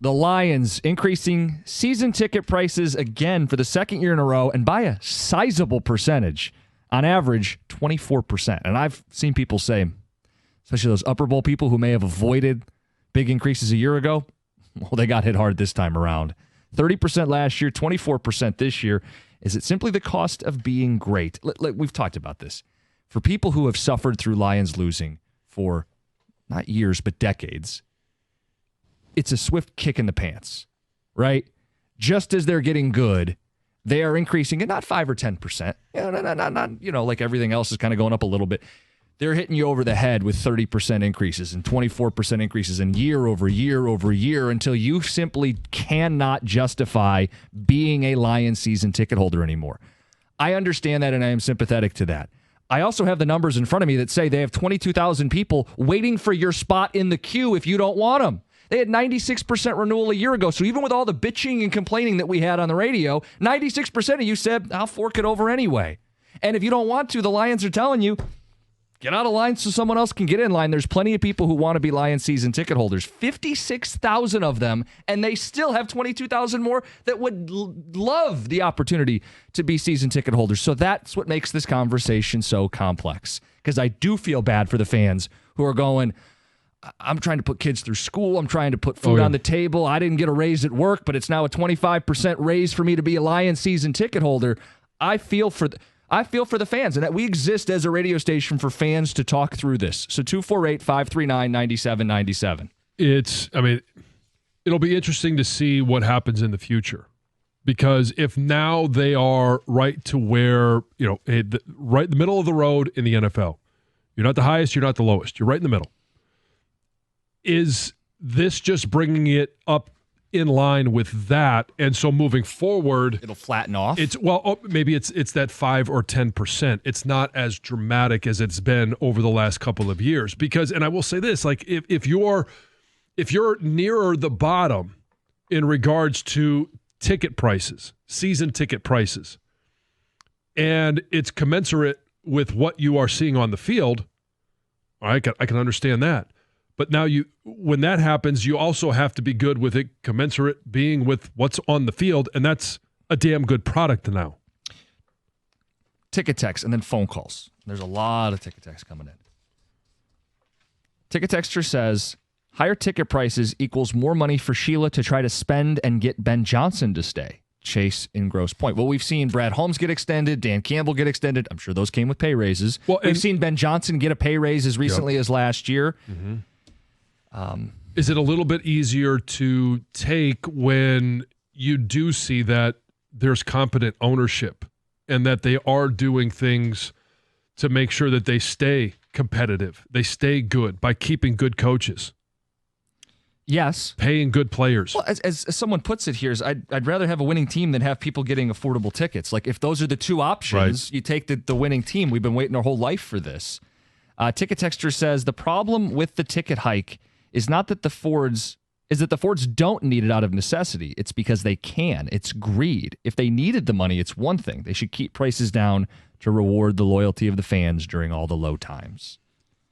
The Lions increasing season ticket prices again for the second year in a row and by a sizable percentage. On average, 24%. And I've seen people say, especially those upper bowl people who may have avoided big increases a year ago, well, they got hit hard this time around. 30% last year, 24% this year. Is it simply the cost of being great? We've talked about this. For people who have suffered through Lions losing for not years, but decades, it's a swift kick in the pants, right? Just as they're getting good, they are increasing it, not 5 or 10%. Not like everything else is kind of going up a little bit. They're hitting you over the head with 30% increases and 24% increases and year over year over year until you simply cannot justify being a Lions season ticket holder anymore. I understand that, and I am sympathetic to that. I also have the numbers in front of me that say they have 22,000 people waiting for your spot in the queue if you don't want them. They had 96% renewal a year ago. So even with all the bitching and complaining that we had on the radio, 96% of you said, I'll fork it over anyway. And if you don't want to, the Lions are telling you, get out of line so someone else can get in line. There's plenty of people who want to be Lions season ticket holders. 56,000 of them, and they still have 22,000 more that would love the opportunity to be season ticket holders. So that's what makes this conversation so complex. Because I do feel bad for the fans who are going, I'm trying to put kids through school. I'm trying to put food on the table. I didn't get a raise at work, but it's now a 25% raise for me to be a Lions season ticket holder. I feel for the fans, and that we exist as a radio station for fans to talk through this. So 248-539-9797. It'll be interesting to see what happens in the future. Because if now they are right to where, right in the middle of the road in the NFL, you're not the highest, you're not the lowest, you're right in the middle. Is this just bringing it up in line with that, and so moving forward, it'll flatten off? Maybe it's that 5 or 10%. It's not as dramatic as it's been over the last couple of years. Because, and I will say this, like if you're nearer the bottom in regards to ticket prices, season ticket prices, and it's commensurate with what you are seeing on the field, I can understand that. But now when that happens, you also have to be good with it, commensurate being with what's on the field, and that's a damn good product now. Ticket text and then phone calls. There's a lot of ticket text coming in. Ticket texter says, higher ticket prices equals more money for Sheila to try to spend and get Ben Jansen to stay. Chase in Grosse Pointe. Well, we've seen Brad Holmes get extended, Dan Campbell get extended. I'm sure those came with pay raises. Well, we've seen Ben Jansen get a pay raise as recently as last year. Mm-hmm. Is it a little bit easier to take when you do see that there's competent ownership and that they are doing things to make sure that they stay competitive, they stay good by keeping good coaches? Yes. Paying good players. Well, as someone puts it here, I'd rather have a winning team than have people getting affordable tickets. Like, if those are the two options, you take the winning team. We've been waiting our whole life for this. Ticket Texture says, the problem with the ticket hike is not that the Fords don't need it out of necessity. It's because they can. It's greed. If they needed the money, it's one thing. They should keep prices down to reward the loyalty of the fans during all the low times.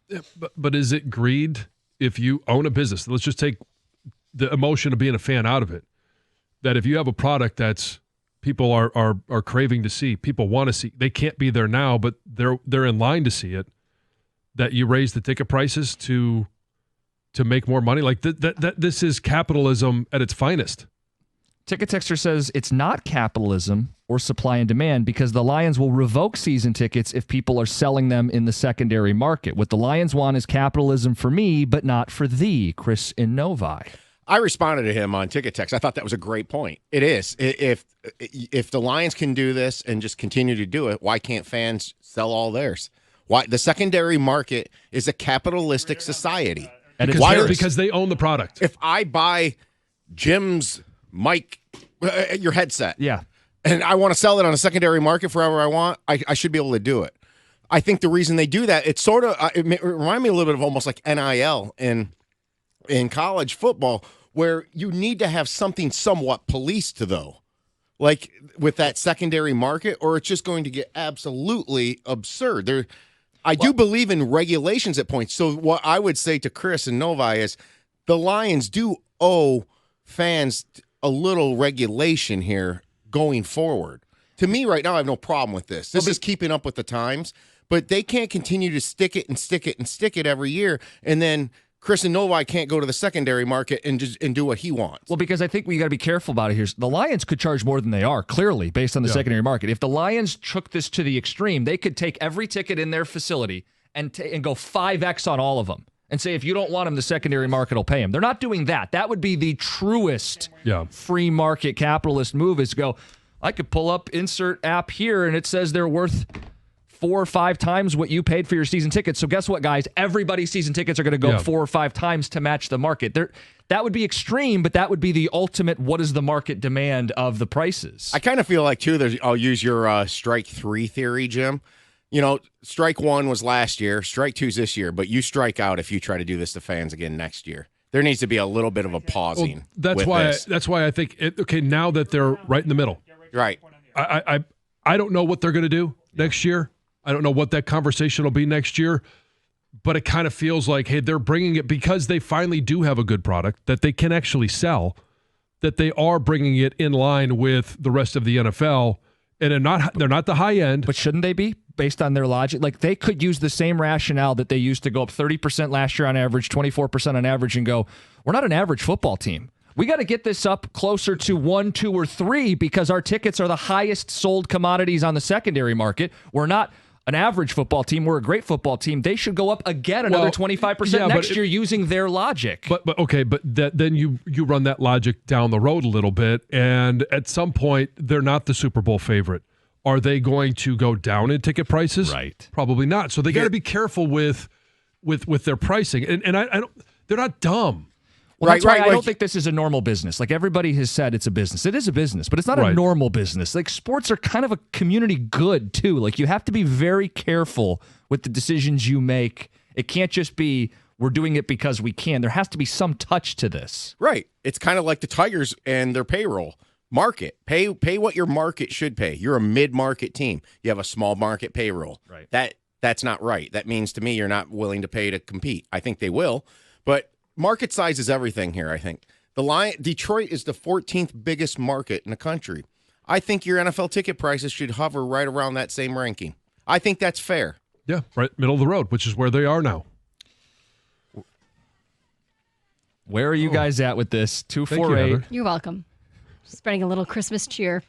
Yeah, but is it greed if you own a business? Let's just take the emotion of being a fan out of it. That if you have a product that's people are craving to see, people want to see, they can't be there now, but they're in line to see it, that you raise the ticket prices to make more money. Like this is capitalism at its finest. Ticket Texter says it's not capitalism or supply and demand because the Lions will revoke season tickets if people are selling them in the secondary market. What the Lions want is capitalism for me, but not for thee, Chris in Novi. I responded to him on Ticket Text. I thought that was a great point. It is. If the Lions can do this and just continue to do it, why can't fans sell all theirs? Why the secondary market is a capitalistic society. Because they own the product. If I buy Jim's mic, your headset, and I want to sell it on a secondary market forever I want, I should be able to do it. I think the reason they do that, it's sort of it reminds me a little bit of almost like NIL in college football, where you need to have something somewhat policed, though, like with that secondary market, or it's just going to get absolutely absurd. I do believe in regulations at points. So what I would say to Chris and Novi is the Lions do owe fans a little regulation here going forward. To me right now, I have no problem with this. This is keeping up with the times, but they can't continue to stick it and stick it and stick it every year, and then Chris and Novi can't go to the secondary market and do what he wants. Well, because I think we got to be careful about it here. The Lions could charge more than they are, clearly, based on the secondary market. If the Lions took this to the extreme, they could take every ticket in their facility and go 5X on all of them and say, if you don't want them, the secondary market will pay them. They're not doing that. That would be the truest free market capitalist move, is to go, I could pull up insert app here, and it says they're worth 4 or 5 times what you paid for your season tickets. So guess what, guys? Everybody's season tickets are going to go 4 or 5 times to match the market. That would be extreme, but that would be the ultimate what is the market demand of the prices. I kind of feel like, too, I'll use your strike 3 theory, Jim. You know, strike 1 was last year, strike 2's this year, but you strike out if you try to do this to fans again next year. There needs to be a little bit of a pausing. Well, that's why I think, now that they're right in the middle. Right. I don't know what they're going to do next year. I don't know what that conversation will be next year, but it kind of feels like, hey, they're bringing it because they finally do have a good product that they can actually sell, that they are bringing it in line with the rest of the NFL, and they're not the high end. But shouldn't they be, based on their logic? Like, they could use the same rationale that they used to go up 30% last year on average, 24% on average, and go, we're not an average football team. We got to get this up closer to 1, 2, or 3 because our tickets are the highest sold commodities on the secondary market. We're not an average football team. We're a great football team. They should go up again another 25% next year using their logic. But then you run that logic down the road a little bit, and at some point they're not the Super Bowl favorite. Are they going to go down in ticket prices? Right. Probably not. So they got to be careful with their pricing. And I don't. They're not dumb. Well, that's why I don't think this is a normal business. Like, everybody has said it's a business. It is a business, but it's not a normal business. Like, sports are kind of a community good, too. Like, you have to be very careful with the decisions you make. It can't just be, we're doing it because we can. There has to be some touch to this. Right. It's kind of like the Tigers and their payroll. Market. Pay what your market should pay. You're a mid-market team. You have a small market payroll. Right. That's not right. That means to me you're not willing to pay to compete. I think they will, but market size is everything here, I think. Detroit is the 14th biggest market in the country. I think your NFL ticket prices should hover right around that same ranking. I think that's fair. Yeah, right middle of the road, which is where they are now. Where are you guys at with this? 248. You're welcome. Spreading a little Christmas cheer.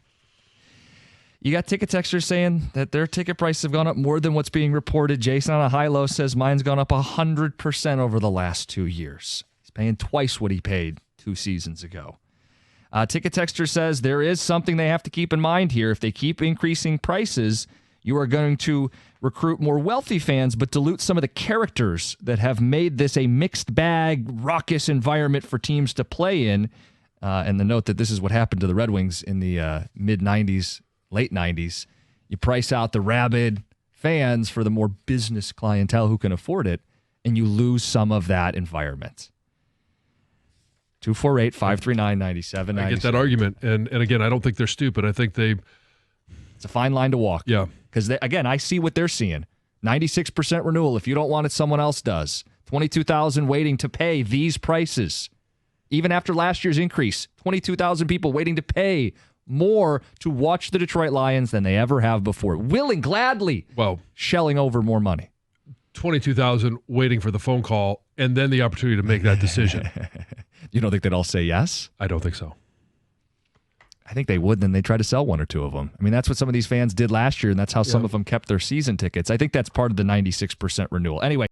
You got ticket texters saying that their ticket prices have gone up more than what's being reported. Jason on a high-low says mine's gone up 100% over the last 2 years. He's paying twice what he paid 2 seasons ago. Ticket texter says there is something they have to keep in mind here. If they keep increasing prices, you are going to recruit more wealthy fans, but dilute some of the characters that have made this a mixed bag, raucous environment for teams to play in. And the note that this is what happened to the Red Wings in the mid-'90s, late 90s. You price out the rabid fans for the more business clientele who can afford it, and you lose some of that environment. 248-539-9797. I get that argument. And again, I don't think they're stupid. I think it's a fine line to walk. Yeah. Because, again, I see what they're seeing. 96% renewal. If you don't want it, someone else does. 22,000 waiting to pay these prices. Even after last year's increase, 22,000 people waiting to pay more to watch the Detroit Lions than they ever have before. Gladly shelling over more money. 22,000 waiting for the phone call and then the opportunity to make that decision. You don't think they'd all say yes? I don't think so. I think they would, then they'd try to sell one or two of them. I mean, that's what some of these fans did last year, and that's how some of them kept their season tickets. I think that's part of the 96% renewal. Anyway.